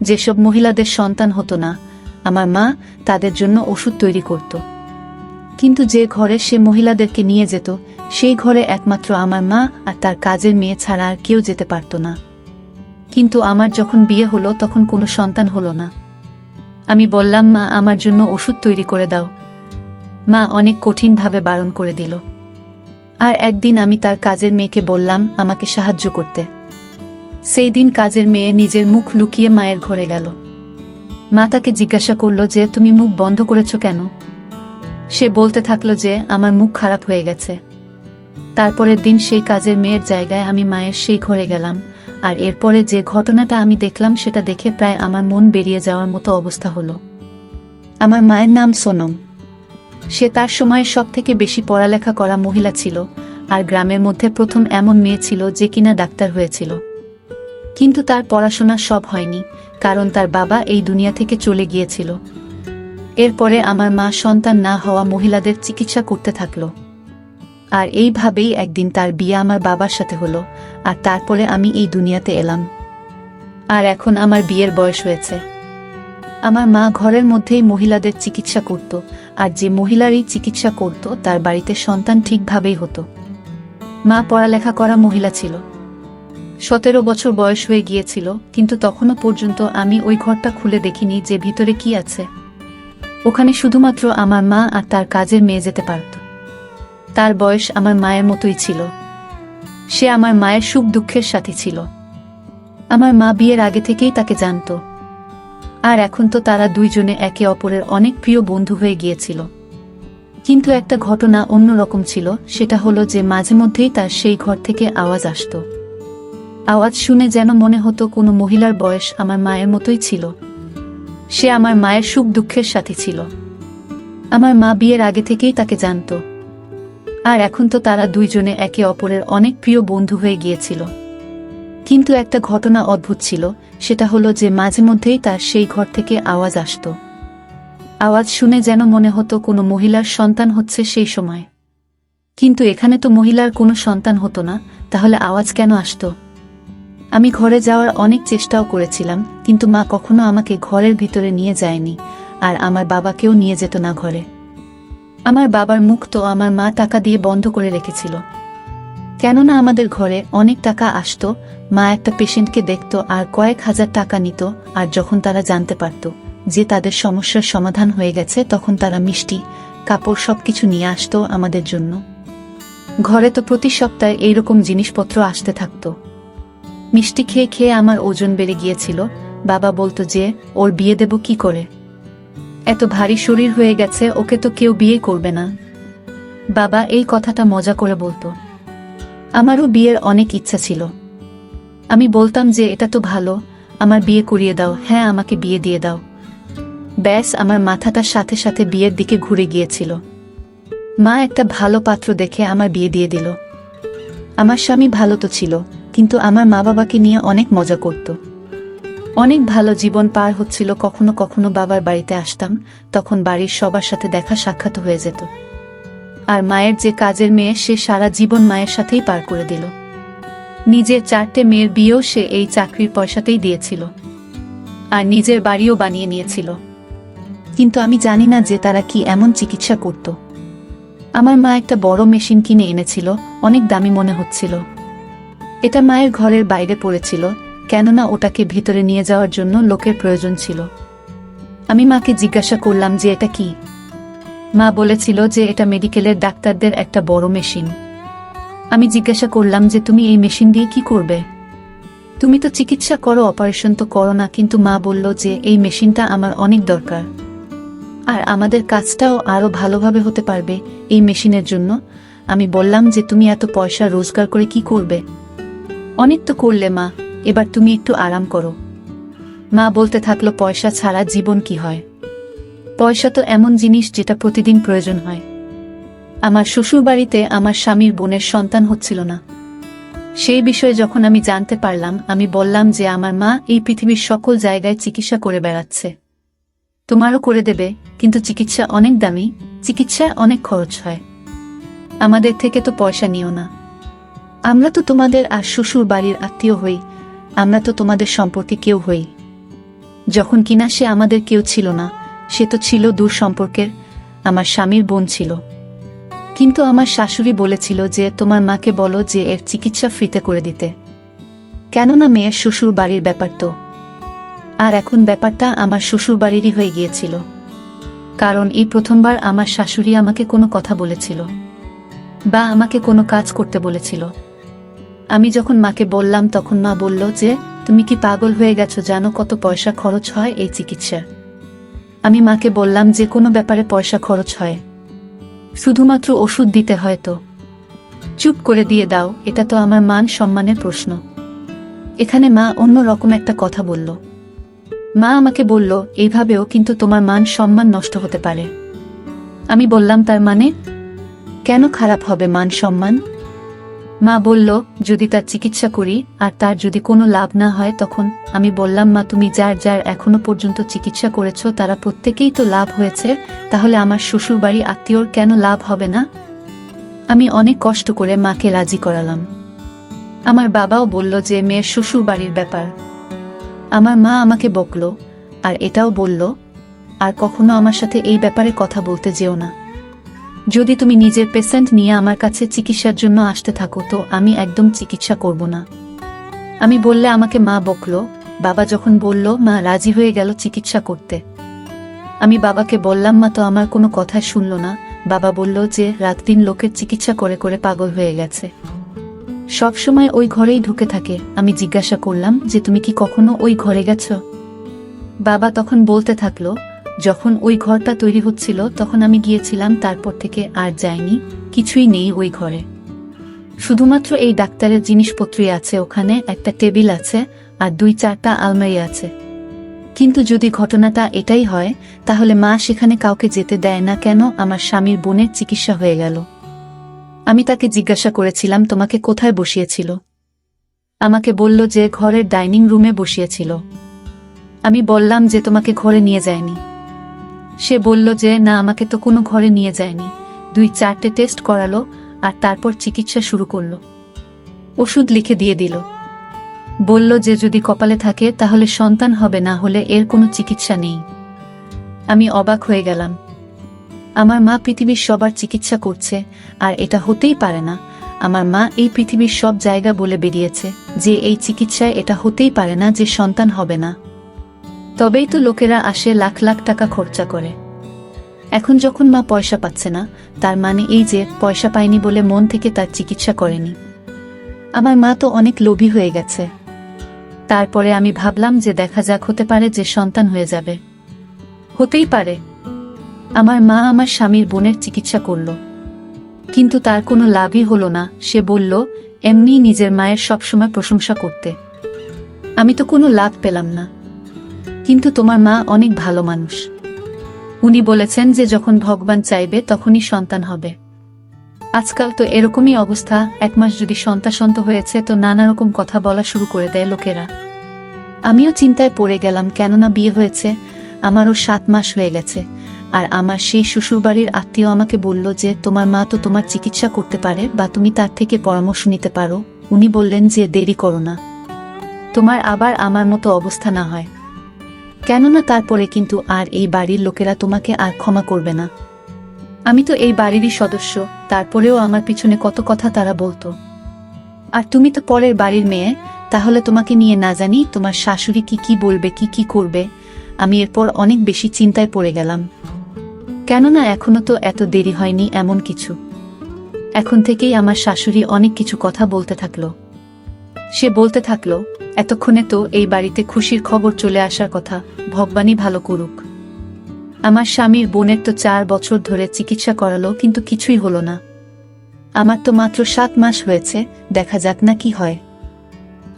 যেসব মহিলাদের সন্তান হতো না, আমার মা তাদের জন্য ওষুধ তৈরি করত। কিন্তু যে ঘরে সে মহিলাদেরকে নিয়ে যেত, সেই ঘরে একমাত্র আমার মা আর তার কাজের মেয়ে ছাড়া আর কেউ যেতে পারত না। কিন্তু আমার যখন বিয়ে হলো তখন কোনো সন্তান হলো না। আমি বললাম, মা আমার জন্য ওষুধ তৈরি করে দাও। মা অনেক কঠিনভাবে বারণ করে দিল। আর একদিন আমি তার কাজের মেয়েকে বললাম আমাকে সাহায্য করতে। সেই দিন কাজের মেয়ে নিজের মুখ লুকিয়ে মায়ের ঘরে গেল। মা তাকে জিজ্ঞাসা করল যে, তুমি মুখ বন্ধ করেছ কেন? সে বলতে থাকলো যে, আমার মুখ খারাপ হয়ে গেছে। তারপরের দিন সেই কাজের মেয়ের জায়গায় আমি মায়ের সেই ঘরে গেলাম, আর এরপরে যে ঘটনাটা আমি দেখলাম সেটা দেখে প্রায় আমার মন বেরিয়ে যাওয়ার মতো অবস্থা হলো। আমার মায়ের নাম সোনম। সে তার সময় সবথেকে বেশি পড়ালেখা করা মহিলা ছিল, আর গ্রামের মধ্যে প্রথম এমন মেয়ে ছিল যে কিনা ডাক্তার হয়েছিল। কিন্তু তার পড়াশোনা সব হয়নি, কারণ তার বাবা এই দুনিয়া থেকে চলে গিয়েছিল। এরপরে আমার মা সন্তান না হওয়া মহিলাদের চিকিৎসা করতে থাকলো। আর এইভাবেই একদিন তার বিয়ে আমার বাবার সাথে হলো, আর তারপরে আমি এই দুনিয়াতে এলাম। আর এখন আমার বিয়ের বয়স হয়েছে। আমার মা ঘরের মধ্যেই মহিলাদের চিকিৎসা করত, আর যে মহিলারই চিকিৎসা করত তার বাড়িতে সন্তান ঠিকভাবেই হতো। মা পড়ালেখা করা মহিলা ছিল। 17 বছর বয়স হয়ে গিয়েছিল, কিন্তু তখনও পর্যন্ত আমি ওই ঘরটা খুলে দেখিনি যে ভিতরে কি আছে। ওখানে শুধুমাত্র আমার মা আর তার কাজের মেয়ে যেতে পারত। তার বয়স আমার মায়ের মতোই ছিল। সে আমার মায়ের সুখ দুঃখের সাথী ছিল। আমার মা বিয়ের আগে থেকেই তাকে জানত। আর এখন তো তারা দুইজনে একে অপরের অনেক প্রিয় বন্ধু হয়ে গিয়েছিল। কিন্তু একটা ঘটনা অন্যরকম ছিল, সেটা হলো যে মাঝে মধ্যেই তার সেই ঘর থেকে আওয়াজ আসত। আওয়াজ শুনে যেন মনে হতো কোনো মহিলার বয়স আমার মায়ের মতোই ছিল। সে আমার মায়ের সুখ দুঃখের সাথী ছিল। আমার মা বিয়ের আগে থেকেই তাকে জানত। আর এখন তো তারা দুইজনে একে অপরের অনেক প্রিয় বন্ধু হয়ে গিয়েছিল। কিন্তু একটা ঘটনা অদ্ভুত ছিল, সেটা হলো যে মাঝে মধ্যেই তার সেই ঘর থেকে আওয়াজ আসত। আওয়াজ শুনে যেন মনে হতো কোনো মহিলার সন্তান হচ্ছে সেই সময়। কিন্তু এখানে তো মহিলার কোনো সন্তান হতো না, তাহলে আওয়াজ কেন আসত? আমি ঘরে যাওয়ার অনেক চেষ্টাও করেছিলাম, কিন্তু মা কখনো আমাকে ঘরের ভিতরে নিয়ে যায়নি, আর আমার বাবাকেও নিয়ে যেত না ঘরে। আমার বাবার মুখ তো আমার মা টাকা দিয়ে বন্ধ করে রেখেছিল। কেননা আমাদের ঘরে অনেক টাকা আসতো, মা একটা পেশেন্টকে দেখত আর কয়েক হাজার টাকা নিত, আর যখন তারা জানতে পারত যে তাদের সমস্যার সমাধান হয়ে গেছে তখন তারা মিষ্টি, কাপড় সবকিছু নিয়ে আসতো আমাদের জন্য। ঘরে তো প্রতি সপ্তাহে এইরকম জিনিসপত্র আসতে থাকতো। মিষ্টি খেয়ে খেয়ে আমার ওজন বেড়ে গিয়েছিল। বাবা বলতো যে, ওর বিয়ে দেব কি করে? এত ভারী শরীর হয়ে গেছে, ওকে তো কেউ বিয়ে করবে না। বাবা এই কথাটা মজা করে বলতো। আমারও বিয়ের অনেক ইচ্ছা ছিল। আমি বলতাম যে, এটা তো ভালো, আমার বিয়ে করিয়ে দাও, হ্যাঁ আমাকে বিয়ে দিয়ে দাও। ব্যাস, আমার মাথাটার সাথে সাথে বিয়ের দিকে ঘুরে গিয়েছিল। মা একটা ভালো পাত্র দেখে আমার বিয়ে দিয়ে দিল। আমার স্বামী ভালো তো ছিল, কিন্তু আমার মা বাবাকে নিয়ে অনেক মজা করত। অনেক ভালো জীবন পার হচ্ছিল। কখনো কখনো বাবার বাড়িতে আসতাম, তখন বাড়ির সবার সাথে দেখা সাক্ষাৎ হয়ে যেত। আর মায়ের যে কাজের মেয়ে, সে সারা জীবন মায়ের সাথেই পার করে দিল। নিজের 4টে মেয়ের বিয়েও সে এই চাকরির পয়সাতেই দিয়েছিল, আর নিজের বাড়িও বানিয়ে নিয়েছিল। কিন্তু আমি জানি না যে তারা কি এমন চিকিৎসা করত। আমার মা একটা বড় মেশিন কিনে এনেছিল, অনেক দামি মনে হচ্ছিল। এটা মায়ের ঘরের বাইরে পড়েছিল, কেননা ওটাকে ভিতরে নিয়ে যাওয়ার জন্য লোকের প্রয়োজন ছিল। আমি মাকে জিজ্ঞাসা করলাম যে এটা কি? মা বলেছিল যে এটা মেডিকেলের ডাক্তারদের একটা বড় মেশিন। আমি জিজ্ঞাসা করলাম যে, তুমি এই মেশিন দিয়ে কি করবে? তুমি তো চিকিৎসা করো, অপারেশন তো করো না। কিন্তু মা বলল যে এই মেশিনটা আমার অনেক দরকার, আর আমাদের কাজটাও আরো ভালোভাবে হতে পারবে এই মেশিনের জন্য। আমি বললাম যে, তুমি এত পয়সা রোজগার করে কি করবে? অনেক তো করলে মা, এবার তুমি একটু আরাম করো। মা বলতে থাকলো, পয়সা ছাড়া জীবন কি হয়? পয়সা তো এমন জিনিস যেটা প্রতিদিন প্রয়োজন হয়। আমার শ্বশুর বাড়িতে আমার স্বামীর বোনের সন্তান হচ্ছিল না। সেই বিষয়ে যখন আমি জানতে পারলাম, আমি বললাম যে আমার মা এই পৃথিবীর সকল জায়গায় চিকিৎসা করে বেড়াচ্ছে। তোমারও করে দেবে, কিন্তু চিকিৎসা অনেক দামি, চিকিৎসায় অনেক খরচ হয়। আমাদের থেকে তো পয়সা নিও না। আমরা তো তোমাদের আর শ্বশুর বাড়ির আত্মীয় হই, আমরা তো তোমাদের সম্পর্কে কেউ হই। যখন কিনা সে আমাদের কেউ ছিল না, সে তো ছিল দূর সম্পর্কের, আমার স্বামীর বোন ছিল। কিন্তু আমার শাশুড়ি বলেছিল যে তোমার মাকে বলো যে এর চিকিৎসা ফ্রিতে করে দিতে, কেননা মেয়ের শ্বশুর বাড়ির ব্যাপার তো। আর এখন ব্যাপারটা আমার শ্বশুর বাড়িরই হয়ে গিয়েছিল, কারণ এই প্রথমবার আমার শাশুড়ি আমাকে কোনো কথা বলেছিল বা আমাকে কোনো কাজ করতে বলেছিল। আমি যখন মাকে বললাম তখন মা বলল যে তুমি কি পাগল হয়ে গেছো, জানো কত পয়সা খরচ হয় এই চিকিৎসা? আমি মাকে বললাম যে কোনো ব্যাপারে পয়সা খরচ হয়, শুধুমাত্র ওষুধ দিতে হয় তো। চুপ করে দিয়ে দাও, এটা তো আমার মান সম্মানের প্রশ্ন। এখানে মা অন্য রকম একটা কথা বলল। মা আমাকে বলল এইভাবেও কিন্তু তোমার মান সম্মান নষ্ট হতে পারে। আমি বললাম তার মানে? কেন খারাপ হবে মান সম্মান? মা বলল যদি তার চিকিৎসা করি আর তার যদি কোনো লাভ না হয় তখন। আমি বললাম মা তুমি যার যার এখনো পর্যন্ত চিকিৎসা করেছ তারা প্রত্যেকেই তো লাভ হয়েছে, তাহলে আমার শ্বশুরবাড়ি আত্মীয়র কেন লাভ হবে না? আমি অনেক কষ্ট করে মাকে রাজি করালাম। আমার বাবাও বলল যে মেয়ের শ্বশুর বাড়ির ব্যাপার। আমার মা আমাকে বকল আর এটাও বলল আর কখনো আমার সাথে এই ব্যাপারে কথা বলতে যেও না। যদি তুমি নিজের পেশেন্ট নিয়ে আমার কাছে চিকিৎসার জন্য আসতে থাকো তো আমি একদম চিকিৎসা করব না। আমি বললে আমাকে মা বকল। বাবা যখন বলল মা রাজি হয়ে গেল চিকিৎসা করতে। আমি বাবাকে বললাম মা তো আমার কোনো কথাই শুনল না। বাবা বলল যে রাত দিন লোকের চিকিৎসা করে করে পাগল হয়ে গেছে, সব সময় ওই ঘরেই ঢুকে থাকে। আমি জিজ্ঞাসা করলাম যে তুমি কি কখনো ওই ঘরে গেছো? বাবা তখন বলতে থাকলো যখন ওই ঘরটা তৈরি হচ্ছিল তখন আমি গিয়েছিলাম, তারপর থেকে আর যাইনি, কিছুই নেই ওই ঘরে, শুধুমাত্র এই ডাক্তারের জিনিসপত্রই আছে, ওখানে একটা টেবিল আছে আর 2-4টা আলমারি আছে। কিন্তু যদি ঘটনাটা এটাই হয় তাহলে মা সেখানে কাউকে যেতে দেয় না কেন? আমার স্বামীর বোনের চিকিৎসা হয়ে গেল। আমি তাকে জিজ্ঞাসা করেছিলাম তোমাকে কোথায় বসিয়েছিল? আমাকে বলল যে ঘরের ডাইনিং রুমে বসিয়েছিল। আমি বললাম যে তোমাকে ঘরে নিয়ে যায়নি। সে বলল যে না, আমাকে তো কোনো ঘরে নিয়ে যায়নি। 2-4টে টেস্ট করালো আর তারপর চিকিৎসা শুরু করলো। ওষুধ লিখে দিয়ে দিল, বলল যে যদি কপালে থাকে তাহলে সন্তান হবে, না হলে এর কোনো চিকিৎসা নেই। আমি অবাক হয়ে গেলাম। আমার মা পৃথিবীর সবার চিকিৎসা করছে আর এটা হতেই পারে না। আমার মা এই পৃথিবীর সব জায়গা বলে বেরিয়েছে যে এই চিকিৎসায় এটা হতেই পারে না যে সন্তান হবে না। তবেই তো লোকেরা আসে লাখ লাখ টাকা খরচা করে। এখন যখন মা পয়সা পাচ্ছে না তার মানে এই যে পয়সা পায়নি বলে মন থেকে তার চিকিৎসা করেনি। আমার মা তো অনেক লোভী হয়ে গেছে। তারপরে আমি ভাবলাম যে দেখা যাক, হতে পারে যে সন্তান হয়ে যাবে, হতেই পারে। আমার মা আমার স্বামীর বোনের চিকিৎসা করল, কিন্তু তার কোনো লাভই হলো না। সে বলল এমনি নিজের মায়ের সবসময় প্রশংসা করতে। আমি তো কোনো লাভ পেলাম না। কিন্তু তোমার মা অনেক ভালো মানুষ। উনি বলেছেন যে যখন ভগবান চাইবে তখনই সন্তান হবে। আজকাল তো এরকমই অবস্থা, 1 মাস যদি সন্তান হয়েছে তো নানা রকম কথা বলা শুরু করে দেয় লোকেরা। আমিও চিন্তায় পড়ে গেলাম, কেননা বিয়ে হয়েছে আমারও 7 মাস হয়ে গেছে। আর আমার সেই শ্বশুরবাড়ির আত্মীয় আমাকে বলল যে তোমার মা তো তোমার চিকিৎসা করতে পারে বা তুমি তার থেকে পরামর্শ নিতে পারো। উনি বললেন যে দেরি করো না, তোমার আবার আমার মতো অবস্থা না হয়, কেননা তারপরে কিন্তু আর এই বাড়ির লোকেরা তোমাকে আর ক্ষমা করবে না। আমি তো এই বাড়িরই সদস্য, তারপরেও আমার পিছনে কত কথা তারা বলতো। আর তুমি তো পরের বাড়ির মেয়ে, তাহলে তোমাকে নিয়ে না জানি তোমার শাশুড়ি কি কি বলবে, কি কি করবে। আমি এরপর অনেক বেশি চিন্তায় পড়ে গেলাম, কেননা এখনো তো এত দেরি হয়নি এমন কিছু। এখন থেকেই আমার শাশুড়ি অনেক কিছু কথা বলতে থাকলো। সে বলতে থাকলো এতক্ষণে তো এই বাড়িতে খুশির খবর চলে আসার কথা, ভগবানই ভালো করুক। আমার স্বামীর বোনের তো 4 বছর ধরে চিকিৎসা করালো কিন্তু কিছুই হলো না। আমার তো মাত্র 7 মাস হয়েছে, দেখা যাক না কি হয়।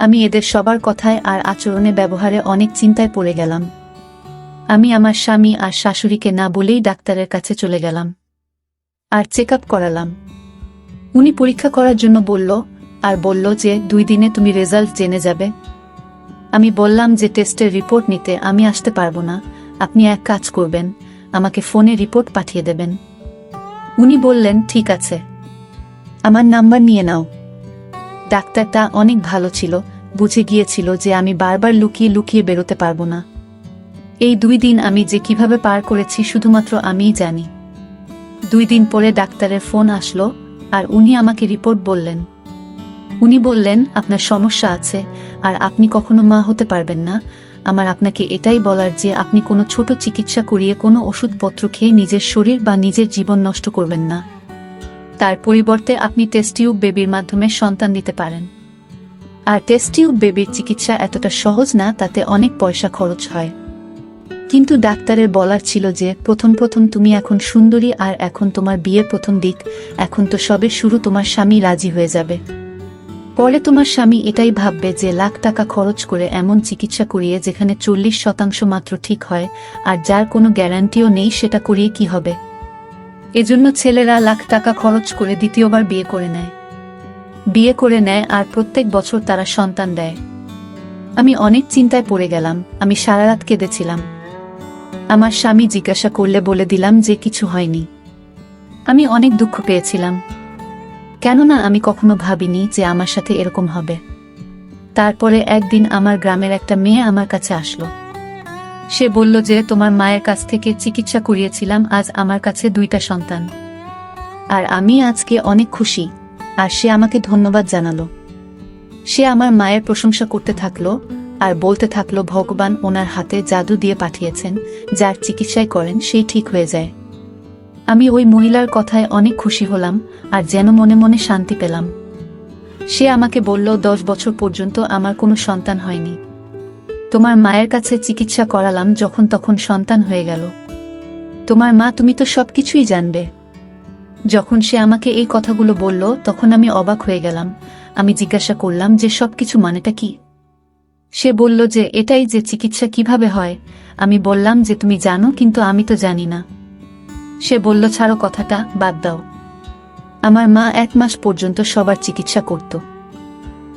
আমি এদের সবার কথায় আর আচরণে ব্যবহারে অনেক চিন্তায় পড়ে গেলাম। আমি আমার স্বামী আর শাশুড়িকে না বলেই ডাক্তারের কাছে চলে গেলাম আর চেক আপ করালাম। উনি পরীক্ষা করার জন্য বলল আর বলল যে 2 দিনে তুমি রেজাল্ট জেনে যাবে। আমি বললাম যে টেস্টের রিপোর্ট নিতে আমি আসতে পারবো না, আপনি এক কাজ করবেন, আমাকে ফোনে রিপোর্ট পাঠিয়ে দেবেন। উনি বললেন ঠিক আছে, আমার নাম্বার নিয়ে নাও। ডাক্তারটা অনেক ভালো ছিল, বুঝে গিয়েছিল যে আমি বারবার লুকিয়ে লুকিয়ে বেরোতে পারবো না। এই 2 দিন আমি যে কিভাবে পার করেছি শুধুমাত্র আমিই জানি। 2 দিন পরে ডাক্তারের ফোন আসলো আর উনি আমাকে রিপোর্ট বললেন। উনি বললেন, আপনার সমস্যা আছে আর আপনি কখনো মা হতে পারবেন না। আমার আপনাকে এটাই বলার যে আপনি কোনো ছোট চিকিৎসা করিয়ে কোনো ওষুধপত্র খেয়ে নিজের শরীর বা নিজের জীবন নষ্ট করবেন না। তার পরিবর্তে আপনি টেস্ট টিউব বেবির মাধ্যমে সন্তান দিতে পারেন। আর টেস্ট টিউব বেবির চিকিৎসা এতটা সহজ না, তাতে অনেক পয়সা খরচ হয়। কিন্তু ডাক্তারের বলার ছিল যে প্রথম তুমি এখন সুন্দরী আর এখন তোমার বিয়ের প্রথম দিক, এখন তো সবে শুরু, তোমার স্বামী রাজি হয়ে যাবে। পরে তোমার স্বামী এটাই ভাববে যে লাখ টাকা খরচ করে এমন চিকিৎসা করিয়ে যেখানে 40% মাত্র ঠিক হয় আর যার কোনো গ্যারান্টিও নেই সেটা করিয়ে কি হবে। এজন্য ছেলেরা লাখ টাকা খরচ করে দ্বিতীয়বার বিয়ে করে নেয় আর প্রত্যেক বছর তারা সন্তান দেয়। আমি অনেক চিন্তায় পড়ে গেলাম, আমি সারা রাত কেঁদেছিলাম। আমার স্বামী জিজ্ঞাসা করলে বলে দিলাম যে কিছু হয়নি। আমি অনেক দুঃখ পেয়েছিলাম, কেননা আমি কখনো ভাবিনি যে আমার সাথে এরকম হবে। তারপরে একদিন আমার গ্রামের একটা মেয়ে আমার কাছে আসলো। সে বলল যে তোমার মায়ের কাছ থেকে চিকিৎসা করিয়েছিলাম, আজ আমার কাছে 2টা সন্তান। আর আমি আজকে অনেক খুশি। আর সে আমাকে ধন্যবাদ জানালো। সে আমার মায়ের প্রশংসা করতে থাকলো আর বলতে থাকলো ভগবান ওনার হাতে জাদু দিয়ে পাঠিয়েছেন, যার চিকিৎসায় করেন সেই ঠিক হয়ে যায়। আমি ওই মহিলার কথায় অনেক খুশি হলাম আর যেন মনে মনে শান্তি পেলাম। সে আমাকে বলল 10 বছর পর্যন্ত আমার কোনো সন্তান হয়নি। তোমার মায়ের কাছে চিকিৎসা করালাম, যখন তখন সন্তান হয়ে গেল। তোমার মা, তুমি তো সবকিছুই জানবে। যখন সে আমাকে এই কথাগুলো বলল তখন আমি অবাক হয়ে গেলাম। আমি জিজ্ঞাসা করলাম যে সবকিছু মানেটা কি। সে বলল যে এটাই যে চিকিৎসা কিভাবে হয়। আমি বললাম যে তুমি জানো, কিন্তু আমি তো জানি না। সে বলল ছাড়ো কথাটা, বাদ দাও। আমার মা 1 মাস পর্যন্ত সবার চিকিৎসা করত।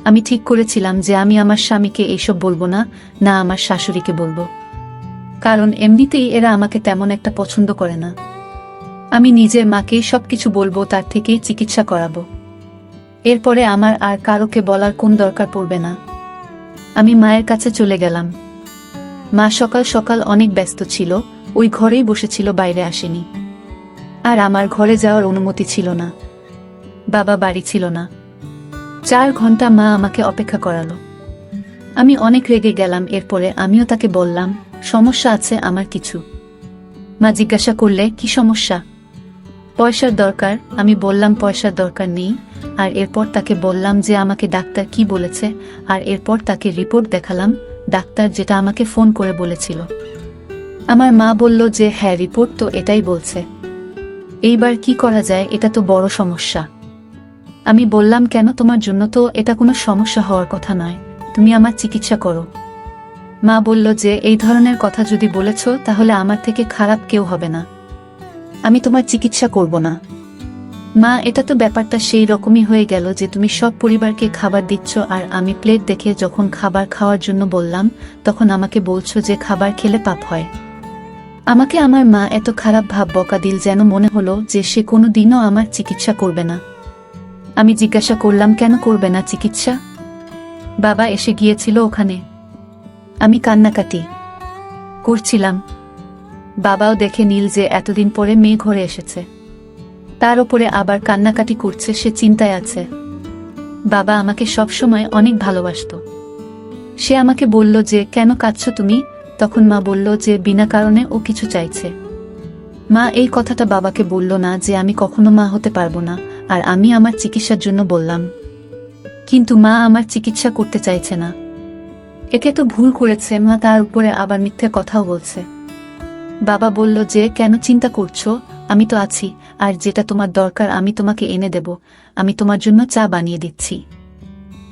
আমি ঠিক করেছিলাম যে আমি আমার স্বামীকে এইসব বলবো না, না আমার শাশুড়িকে বলবো, কারণ এমনিতেই এরা আমাকে তেমন একটা পছন্দ করে না। আমি নিজের মাকেই সবকিছু বলবো, তার থেকেই চিকিৎসা করাবো। এরপরে আমার আর কারোকে বলার কোন দরকার পড়বে না। আমি মায়ের কাছে চলে গেলাম। মা সকাল সকাল অনেক ব্যস্ত ছিল, ওই ঘরেই বসেছিল, বাইরে আসেনি। আর আমার ঘরে যাওয়ার অনুমতি ছিল না। বাবা বাড়ি ছিল না। 4 ঘন্টা মা আমাকে অপেক্ষা করালো। আমি অনেক রেগে গেলাম। এরপরে আমিও তাকে বললাম সমস্যা আছে আমার কিছু। মা জিজ্ঞাসা করলে কি সমস্যা। পয়সার দরকার। আমি বললাম পয়সার দরকার নেই। আর এরপর তাকে বললাম যে আমাকে ডাক্তার কি বলেছে, আর এরপর তাকে রিপোর্ট দেখালাম, ডাক্তার যেটা আমাকে ফোন করে বলেছিল। আমার মা বলল যে হ্যাঁ, রিপোর্ট তো এটাই বলছে। এইবার কি করা যায়, এটা তো বড় সমস্যা। আমি বললাম কেন, তোমার জন্য তো এটা কোনো সমস্যা হওয়ার কথা নয়, তুমি আমার চিকিৎসা করো। মা বলল যে এই ধরনের কথা যদি বলেছ তাহলে আমার থেকে খারাপ কেউ হবে না, আমি তোমার চিকিৎসা করব না। মা, এটা তো ব্যাপারটা সেই রকমই হয়ে গেল যে তুমি সব পরিবারকে খাবার দিচ্ছ আর আমি প্লেট দেখে যখন খাবার খাওয়ার জন্য বললাম তখন আমাকে বলছো যে খাবার খেলে পাপ হয়। আমাকে আমার মা এত খারাপ ভাব বকা দিল যেন মনে হলো যে সে কোনো দিনও আমার চিকিৎসা করবে না। আমি জিজ্ঞাসা করলাম কেন করবে না চিকিৎসা। বাবা এসে গিয়েছিল ওখানে। আমি কান্নাকাটি করছিলাম। বাবাও দেখে নীল যে এতদিন পরে মেয়ে ঘরে এসেছে, তার উপরে আবার কান্নাকাটি করছে, সে চিন্তায় আছে। বাবা আমাকে সবসময় অনেক ভালোবাসতো। সে আমাকে বলল যে কেন কাঁদছো তুমি। তখন মা বলল যে বিনা কারণে ও কিছু চাইছে। মা এই কথাটা বাবাকে বলল না যে আমি কখনো মা হতে পারবো না, আর আমি আমার চিকিৎসার জন্য বললাম। কিন্তু মা আমার চিকিৎসা করতে চাইছে না। একে তো ভুল করেছে মা, তার উপরে আবার মিথ্যে কথাও বলছে। বাবা বলল যে কেন চিন্তা করছো, আমি তো আছি, আর যেটা তোমার দরকার আমি তোমাকে এনে দেব, আমি তোমার জন্য চা বানিয়ে দিচ্ছি।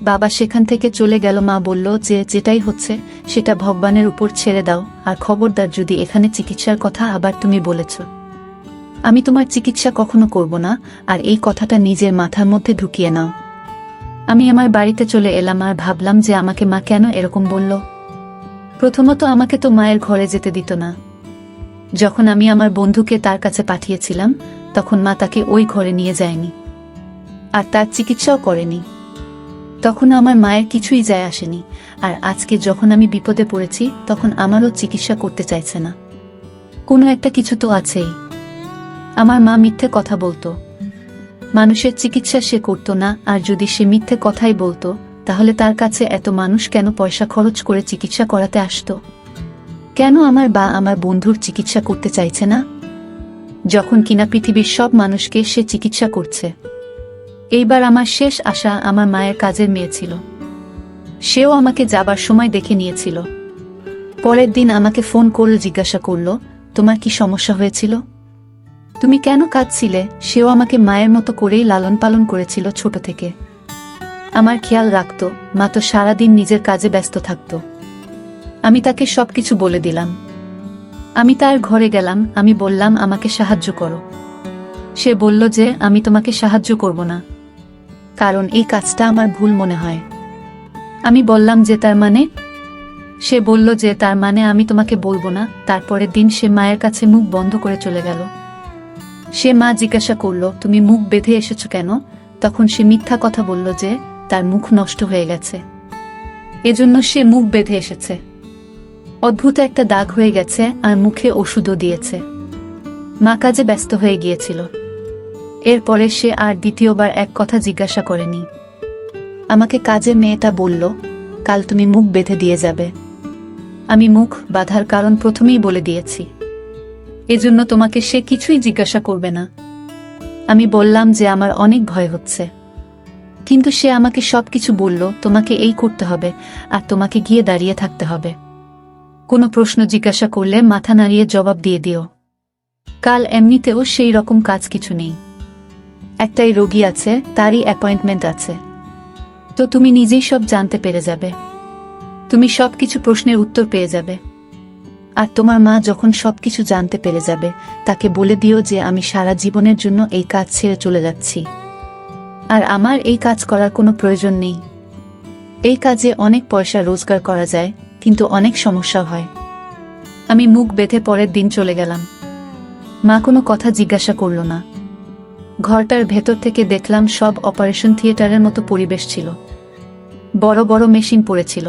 বাবা সেখান থেকে চলে গেল। মা বলল যে যেটাই হচ্ছে সেটা ভগবানের উপর ছেড়ে দাও, আর খবরদার যদি এখানে চিকিৎসার কথা আবার তুমি বলেছ, আমি তোমার চিকিৎসা কখনো করব না, আর এই কথাটা নিজের মাথার মধ্যে ঢুকিয়ে নাও। আমি আমার বাড়িতে চলে এলাম আর ভাবলাম যে আমাকে মা কেন এরকম বলল। প্রথমত আমাকে তো মায়ের ঘরে যেতে দিত না। যখন আমি আমার বন্ধুকে তার কাছে পাঠিয়েছিলাম তখন মা তাকে ওই ঘরে নিয়ে যায়নি, আর তার চিকিৎসাও করেনি। তখন আমার মায়ের কিছুই যায় আসেনি, আর আজকে যখন আমি বিপদে পড়েছি তখন আমারও চিকিৎসা করতে চাইছে না। কোনো একটা কিছু তো আছেই। আমার মা মিথ্যে কথা বলতো, মানুষের চিকিৎসা সে করতো না, আর যদি সে মিথ্যে কথাই বলতো তাহলে তার কাছে এত মানুষ কেন পয়সা খরচ করে চিকিৎসা করাতে আসতো? কেন আমার বা আমার বন্ধুর চিকিৎসা করতে চাইছে না, যখন কিনা পৃথিবীর সব মানুষকে সে চিকিৎসা করছে? এইবার আমার শেষ আশা আমার মায়ের কাজের মেয়ে ছিল। সেও আমাকে যাবার সময় দেখে নিয়েছিল। পরের দিন আমাকে ফোন করে জিজ্ঞাসা করল, তোমার কি সমস্যা হয়েছিল? তুমি কেন কাঁদছিলে? সেও আমাকে মায়ের মতো করেই লালন পালন করেছিল ছোট থেকে। আমার খেয়াল রাখত, মা তো সারাদিন নিজের কাজে ব্যস্ত থাকত। আমি তাকে সবকিছু বলে দিলাম। আমি তার ঘরে গেলাম, আমি বললাম আমাকে সাহায্য করো। সে বলল যে আমি তোমাকে সাহায্য করব না, কারণ এই কাজটা আমার ভুল মনে হয়। আমি বললাম যে তার মানে? সে বলল যে তার মানে আমি তোমাকে বলবো না। তারপরের দিন সে মায়ের কাছে মুখ বন্ধ করে চলে গেল। সে মা জিজ্ঞাসা করল, তুমি মুখ বেঁধে এসেছো কেন? তখন সে মিথ্যা কথা বলল যে তার মুখ নষ্ট হয়ে গেছে, এজন্য সে মুখ বেঁধে এসেছে। অদ্ভুত একটা দাগ হয়ে গেছে, আর মুখে ওষুধও দিয়েছে। মা কাজে ব্যস্ত হয়ে গিয়েছিল। এরপরে সে আর দ্বিতীয়বার এক কথা জিজ্ঞাসা করেনি। আমাকে কাজের মেয়েটা বলল, কাল তুমি মুখ বেঁধে দিয়ে যাবে। আমি মুখ বাঁধার কারণ প্রথমেই বলে দিয়েছি, এজন্য তোমাকে সে কিছুই জিজ্ঞাসা করবে না। আমি বললাম যে আমার অনেক ভয় হচ্ছে, কিন্তু সে আমাকে সবকিছু বলল, তোমাকে এই করতে হবে, আর তোমাকে গিয়ে দাঁড়িয়ে থাকতে হবে। কোনো প্রশ্ন জিজ্ঞাসা করলে মাথা নাড়িয়ে জবাব দিয়ে দিও। কাল এমনিতেও সেই রকম কাজ কিছু নেই, একটাই রোগী আছে, তারই অ্যাপয়েন্টমেন্ট আছে, তো তুমি নিজেই সব জানতে পেরে যাবে। তুমি সবকিছু প্রশ্নের উত্তর পেয়ে যাবে। আর তোমার মা যখন সবকিছু জানতে পেরে যাবে, তাকে বলে দিও যে আমি সারা জীবনের জন্য এই কাজ ছেড়ে চলে যাচ্ছি, আর আমার এই কাজ করার কোনো প্রয়োজন নেই। এই কাজে অনেক পয়সা রোজগার করা যায়, কিন্তু অনেক সমস্যা হয়। আমি মুখ বেঁধে পরের দিন চলে গেলাম। মা কোনো কথা জিজ্ঞাসা করল না। ঘরটার ভেতর থেকে দেখলাম সব অপারেশন থিয়েটারের মতো পরিবেশ ছিল। বড় বড় মেশিন পড়েছিল।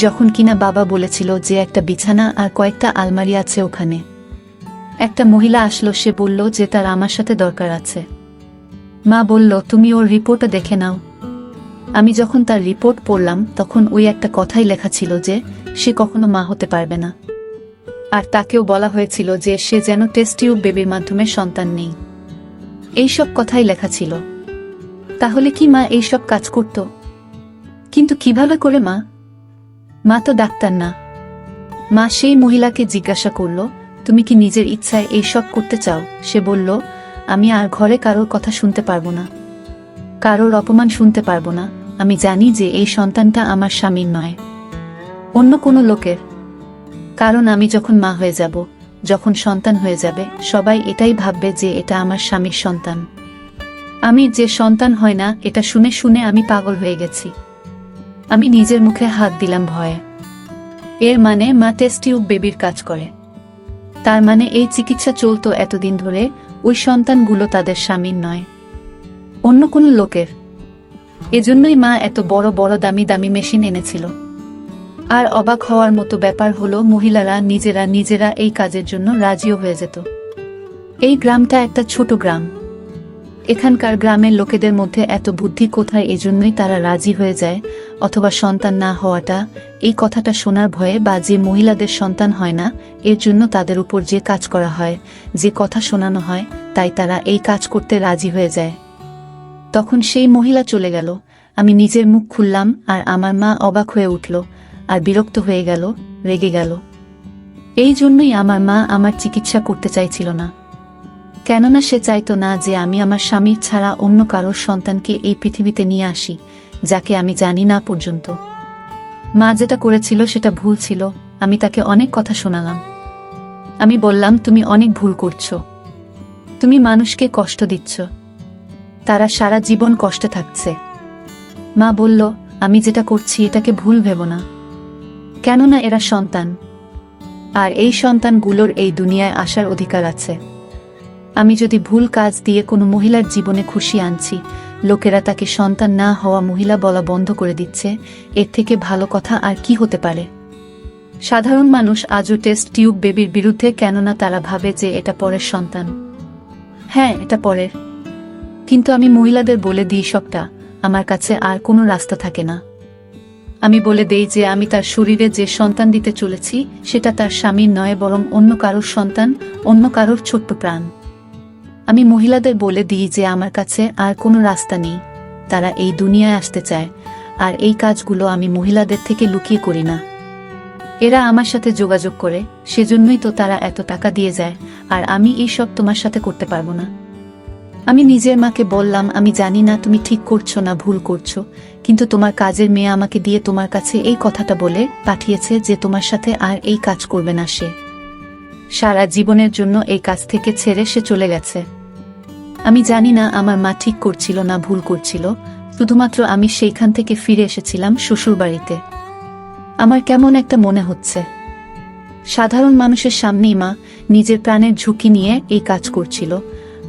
যখন কিনা বাবা বলেছিল যে একটা বিছানা আর কয়েকটা আলমারি আছে ওখানে। একটা মহিলা আসলো, সে বলল যে তার আমার সাথে দরকার আছে। মা বলল, তুমি ওর রিপোর্টটা দেখে নাও। আমি যখন তার রিপোর্ট পড়লাম তখন ওই একটা কথাই লেখা ছিল যে সে কখনো মা হতে পারবে না, আর তাকেও বলা হয়েছিল যে সে যেন টেস্ট টিউব বেবির মাধ্যমে সন্তান নেই। এইসব কথাই লেখা ছিল। তাহলে কি মা এইসব কাজ করত? কিন্তু কিভাবে করে মা? মা তো ডাক্তার না। মা সেই মহিলাকে জিজ্ঞাসা করল, তুমি কি নিজের ইচ্ছায় এইসব করতে চাও? সে বলল, আমি আর ঘরে কারোর কথা শুনতে পারবো না, কারোর অপমান শুনতে পারবো না। আমি জানি যে এই সন্তানটা আমার স্বামীর নয়, অন্য কোনো লোকের। কারণ আমি যখন মা হয়ে যাব, যখন সন্তান হয়ে যাবে, সবাই এটাই ভাববে যে এটা আমার স্বামীর সন্তান। আমি যে সন্তান হয় না, এটা শুনে শুনে আমি পাগল হয়ে গেছি। আমি নিজের মুখে হাত দিলাম ভয়ে। এর মানে মা টেস্ট টিউব বেবির কাজ করে। তার মানে এই চিকিৎসা চলতো এতদিন ধরে, ওই সন্তানগুলো তাদের স্বামীর নয়, অন্য কোনো লোকের। এজন্যই মা এত বড় বড় দামি দামি মেশিন এনেছিল। আর অবাক হওয়ার মতো ব্যাপার হলো, মহিলারা নিজেরা নিজেরা এই কাজের জন্য রাজিও হয়ে যেত। এই গ্রামটা একটা ছোট গ্রাম। এখানকার গ্রামের লোকেদের মধ্যে এত বুদ্ধি কোথায়? এজন্যই তারা রাজি হয়ে যায়। অথবা সন্তান না হওয়াটা, এই কথাটা শোনার ভয়ে, বা যে মহিলাদের সন্তান হয় না এর জন্য তাদের উপর যে কাজ করা হয়, যে কথা শোনানো হয়, তাই তারা এই কাজ করতে রাজি হয়ে যায়। তখন সেই মহিলা চলে গেল। আমি নিজের মুখ খুললাম, আর আমার মা অবাক হয়ে উঠল, আর বিরক্ত হয়ে গেল, রেগে গেল। এই জন্যই আমার মা আমার চিকিৎসা করতে চাইছিল না, কেননা সে চাইতো না যে আমি আমার স্বামীর ছাড়া অন্য কারোর সন্তানকে এই পৃথিবীতে নিয়ে আসি, যাকে আমি জানি না পর্যন্ত। মা যেটা করেছিল সেটা ভুল ছিল। আমি তাকে অনেক কথা শোনালাম। আমি বললাম, তুমি অনেক ভুল করছো, তুমি মানুষকে কষ্ট দিচ্ছ, তারা সারা জীবন কষ্টে থাকছে। মা বলল, আমি যেটা করছি এটাকে ভুল ভেবো না, কেননা এরা সন্তান, আর এই সন্তানগুলোর এই দুনিয়ায় আসার অধিকার আছে। আমি যদি ভুল কাজ দিয়ে কোনো মহিলার জীবনে খুশি আনছি, লোকেরা তাকে সন্তান না হওয়া মহিলা বলা বন্ধ করে দিচ্ছে, এর থেকে ভালো কথা আর কি হতে পারে? সাধারণ মানুষ আজও টেস্ট টিউব বেবির বিরুদ্ধে, কেননা তারা ভাবে যে এটা পরের সন্তান। হ্যাঁ, এটা পরের, কিন্তু আমি মহিলাদের বলে দিই সবটা, আমার কাছে আর কোনো রাস্তা থাকে না। আমি বলে দেই যে আমি তার শরীরে যে সন্তান দিতে চলেছি সেটা তার স্বামীর নয়, বরং অন্য কারোর সন্তান, অন্য কারোর ছোট্ট প্রাণ। আমি মহিলাদের বলে দিই যে আমার কাছে আর কোনো রাস্তা নেই, তারা এই দুনিয়ায় আসতে চায়, আর এই কাজগুলো আমি মহিলাদের থেকে লুকিয়ে করি না। এরা আমার সাথে যোগাযোগ করে, সেজন্যই তো তারা এত টাকা দিয়ে যায়, আর আমি এই সব তোমার সাথে করতে পারবো না। আমি নিজের মাকে বললাম, আমি জানি না তুমি ঠিক করছো না ভুল করছো, কিন্তু তোমার কাজের মেয়ে আমাকে দিয়ে তোমার কাছে এই কথাটা বলে পাঠিয়েছে যে তোমার সাথে আর এই কাজ করবে না। সে সারা জীবনের জন্য এই কাজ থেকে ছেড়ে সে চলে গেছে। আমি জানি না আমার মা ঠিক করছিল না ভুল করছিল, শুধুমাত্র আমি সেইখান থেকে ফিরে এসেছিলাম শ্বশুরবাড়িতে। আমার কেমন একটা মনে হচ্ছে, সাধারণ মানুষের সামনেই মা নিজের প্রাণের ঝুঁকি নিয়ে এই কাজ করছিল,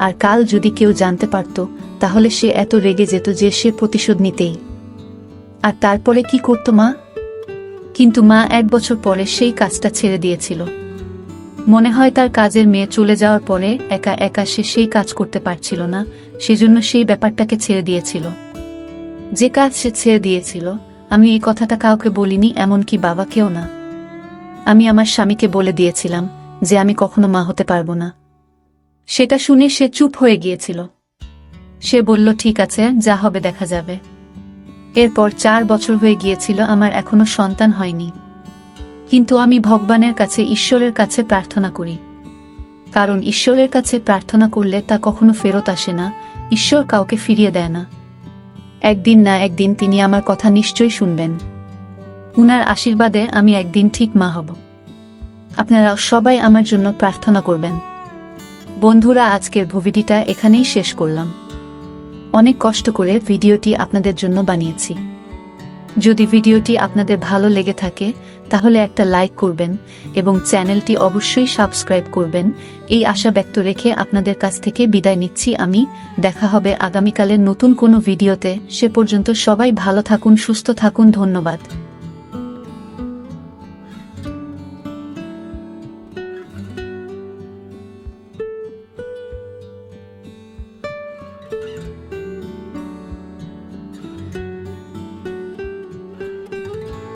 আর কাল যদি কেউ জানতে পারত তাহলে সে এত রেগে যেত যে সে প্রতিশোধ নিতেই। আর তারপরে কি করতো মা? কিন্তু মা 1 বছর পরে সেই কাজটা ছেড়ে দিয়েছিল। মনে হয় তার কাজের মেয়ে চলে যাওয়ার পরে একা একা সে সেই কাজ করতে পারছিল না, সেজন্য সেই ব্যাপারটাকে ছেড়ে দিয়েছিল। যে কাজ সে ছেড়ে দিয়েছিল, আমি এই কথাটা কাউকে বলিনি, এমনকি বাবাকেও না। আমি আমার স্বামীকে বলে দিয়েছিলাম যে আমি কখনো মা হতে পারবো না। সেটা শুনে সে চুপ হয়ে গিয়েছিল। সে বলল, ঠিক আছে, যা হবে দেখা যাবে। এরপর 4 বছর হয়ে গিয়েছিল, আমার এখনো সন্তান হয়নি। কিন্তু আমি ভগবানের কাছে, ঈশ্বরের কাছে প্রার্থনা করি, কারণ ঈশ্বরের কাছে প্রার্থনা করলে তা কখনো ফেরত আসে না, ঈশ্বর কাউকে ফিরিয়ে দেয় না। একদিন না একদিন তিনি আমার কথা নিশ্চয়ই শুনবেন। উনার আশীর্বাদে আমি একদিন ঠিক মা হব। আপনারা সবাই আমার জন্য প্রার্থনা করবেন। বন্ধুরা, আজকের ভিডিওটা এখানেই শেষ করলাম। অনেক কষ্ট করে ভিডিওটি আপনাদের জন্য বানিয়েছি। যদি ভিডিওটি আপনাদের ভালো লেগে থাকে তাহলে একটা লাইক করবেন এবং চ্যানেলটি অবশ্যই সাবস্ক্রাইব করবেন। এই আশা ব্যক্ত রেখে আপনাদের কাছ থেকে বিদায় নিচ্ছি আমি। দেখা হবে আগামীকালের নতুন কোনো ভিডিওতে। সে পর্যন্ত সবাই ভালো থাকুন, সুস্থ থাকুন। ধন্যবাদ।